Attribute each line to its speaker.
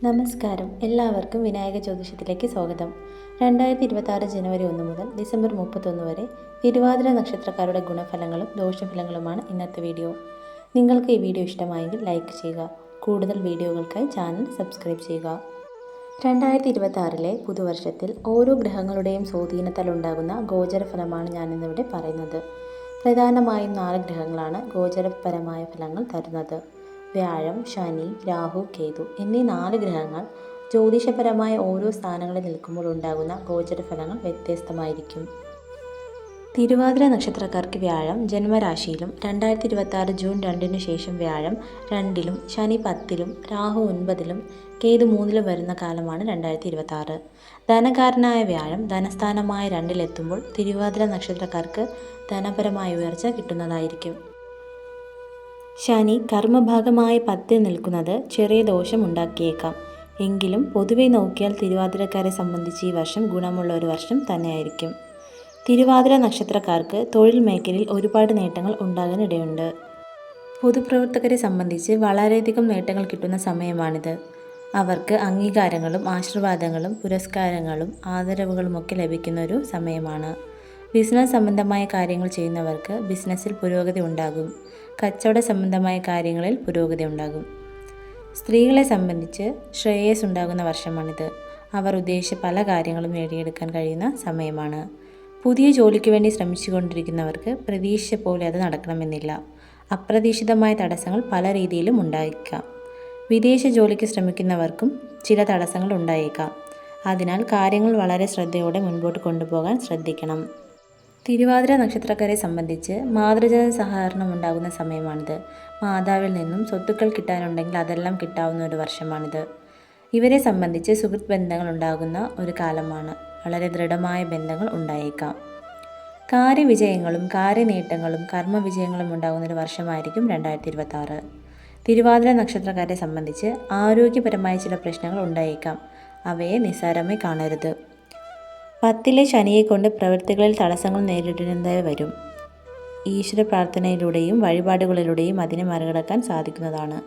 Speaker 1: നമസ്കാരം. എല്ലാവർക്കും വിനായക ജ്യോതിഷത്തിലേക്ക് സ്വാഗതം. 2026 ജനുവരി 1 മുതൽ ഡിസംബർ 31 വരെ തിരുവാതിര നക്ഷത്രക്കാരുടെ ഗുണഫലങ്ങളും ദോഷഫലങ്ങളുമാണ് ഇന്നത്തെ വീഡിയോ. നിങ്ങൾക്ക് ഈ വീഡിയോ ഇഷ്ടമായെങ്കിൽ ലൈക്ക് ചെയ്യുക. കൂടുതൽ വീഡിയോകൾക്കായി ചാനൽ സബ്സ്ക്രൈബ് ചെയ്യുക. 2026 പുതുവർഷത്തിൽ ഓരോ ഗ്രഹങ്ങളുടെയും സ്വാധീനത്താൽ ഉണ്ടാകുന്ന ഗോചരഫലമാണ് ഞാനിന്നിവിടെ പറയുന്നത്. പ്രധാനമായും 4 ഗ്രഹങ്ങളാണ് ഗോചരപരമായ ഫലങ്ങൾ തരുന്നത്. വ്യാഴം, ശനി, രാഹു, കേതു എന്നീ 4 ഗ്രഹങ്ങൾ ജ്യോതിഷപരമായ ഓരോ സ്ഥാനങ്ങളിൽ നിൽക്കുമ്പോൾ ഉണ്ടാകുന്ന ഗോചരഫലങ്ങൾ വ്യത്യസ്തമായിരിക്കും. തിരുവാതിര നക്ഷത്രക്കാർക്ക് വ്യാഴം ജന്മരാശിയിലും 2026 ജൂൺ 2 ശേഷം വ്യാഴം 2-ലും ശനി 10-ലും രാഹു 9-ലും കേതു 3-ലും വരുന്ന കാലമാണ് 2026. ധനകാരനായ വ്യാഴം ധനസ്ഥാനമായ 2-ലെത്തുമ്പോൾ തിരുവാതിര നക്ഷത്രക്കാർക്ക് ധനപരമായ ഉയർച്ച കിട്ടുന്നതായിരിക്കും. ശനി കർമ്മഭാഗമായ 10-ൽ നിൽക്കുന്നത് ചെറിയ ദോഷം ഉണ്ടാക്കിയേക്കാം. എങ്കിലും പൊതുവെ നോക്കിയാൽ തിരുവാതിരക്കാരെ സംബന്ധിച്ച് ഈ വർഷം ഗുണമുള്ള ഒരു വർഷം തന്നെയായിരിക്കും. തിരുവാതിര നക്ഷത്രക്കാർക്ക് തൊഴിൽ മേഖലയിൽ ഒരുപാട് നേട്ടങ്ങൾ ഉണ്ടാകാനിടയുണ്ട്. പൊതുപ്രവർത്തകരെ സംബന്ധിച്ച് വളരെയധികം നേട്ടങ്ങൾ കിട്ടുന്ന സമയമാണിത്. അവർക്ക് അംഗീകാരങ്ങളും ആശീർവാദങ്ങളും പുരസ്കാരങ്ങളും ആദരവുകളുമൊക്കെ ലഭിക്കുന്ന ഒരു സമയമാണ്. ബിസിനസ് സംബന്ധമായ കാര്യങ്ങൾ ചെയ്യുന്നവർക്ക് ബിസിനസ്സിൽ പുരോഗതി ഉണ്ടാകും. കച്ചവട സംബന്ധമായ കാര്യങ്ങളിൽ പുരോഗതി ഉണ്ടാകും. സ്ത്രീകളെ സംബന്ധിച്ച് ശ്രേയസ് ഉണ്ടാകുന്ന വർഷമാണിത്. അവർ ഉദ്ദേശിച്ച പല കാര്യങ്ങളും നേടിയെടുക്കാൻ കഴിയുന്ന സമയമാണ്. പുതിയ ജോലിക്ക് വേണ്ടി ശ്രമിച്ചുകൊണ്ടിരിക്കുന്നവർക്ക് പ്രതീക്ഷിച്ച പോലെ അത് നടക്കണമെന്നില്ല. അപ്രതീക്ഷിതമായ തടസ്സങ്ങൾ പല രീതിയിലും ഉണ്ടായേക്കാം. വിദേശ ജോലിക്ക് ശ്രമിക്കുന്നവർക്കും ചില തടസ്സങ്ങൾ ഉണ്ടായേക്കാം. അതിനാൽ കാര്യങ്ങൾ വളരെ ശ്രദ്ധയോടെ മുൻപോട്ട് കൊണ്ടുപോകാൻ ശ്രദ്ധിക്കണം. തിരുവാതിര നക്ഷത്രക്കാരെ സംബന്ധിച്ച് മാതൃജന സഹകരണം ഉണ്ടാകുന്ന സമയമാണിത്. മാതാവിൽ നിന്നും സ്വത്തുക്കൾ കിട്ടാനുണ്ടെങ്കിൽ അതെല്ലാം കിട്ടാവുന്ന ഒരു വർഷമാണിത്. ഇവരെ സംബന്ധിച്ച് സുഹൃത്ത് ബന്ധങ്ങൾ ഉണ്ടാകുന്ന ഒരു കാലമാണ്. വളരെ ദൃഢമായ ബന്ധങ്ങൾ ഉണ്ടായേക്കാം. കാര്യവിജയങ്ങളും കാര്യനേട്ടങ്ങളും കർമ്മവിജയങ്ങളും ഉണ്ടാകുന്ന ഒരു വർഷമായിരിക്കും 2026. തിരുവാതിര നക്ഷത്രക്കാരെ സംബന്ധിച്ച് ആരോഗ്യപരമായ ചില പ്രശ്നങ്ങൾ ഉണ്ടായേക്കാം. അവയെ നിസ്സാരമായി കാണരുത്. 10-ലെ ശനിയെ കൊണ്ട് പ്രവൃത്തികളിൽ തടസ്സങ്ങൾ നേരിടേണ്ടതായി വരും. ഈശ്വര പ്രാർത്ഥനയിലൂടെയും വഴിപാടുകളിലൂടെയും അതിനെ മറികടക്കാൻ സാധിക്കുന്നതാണ്.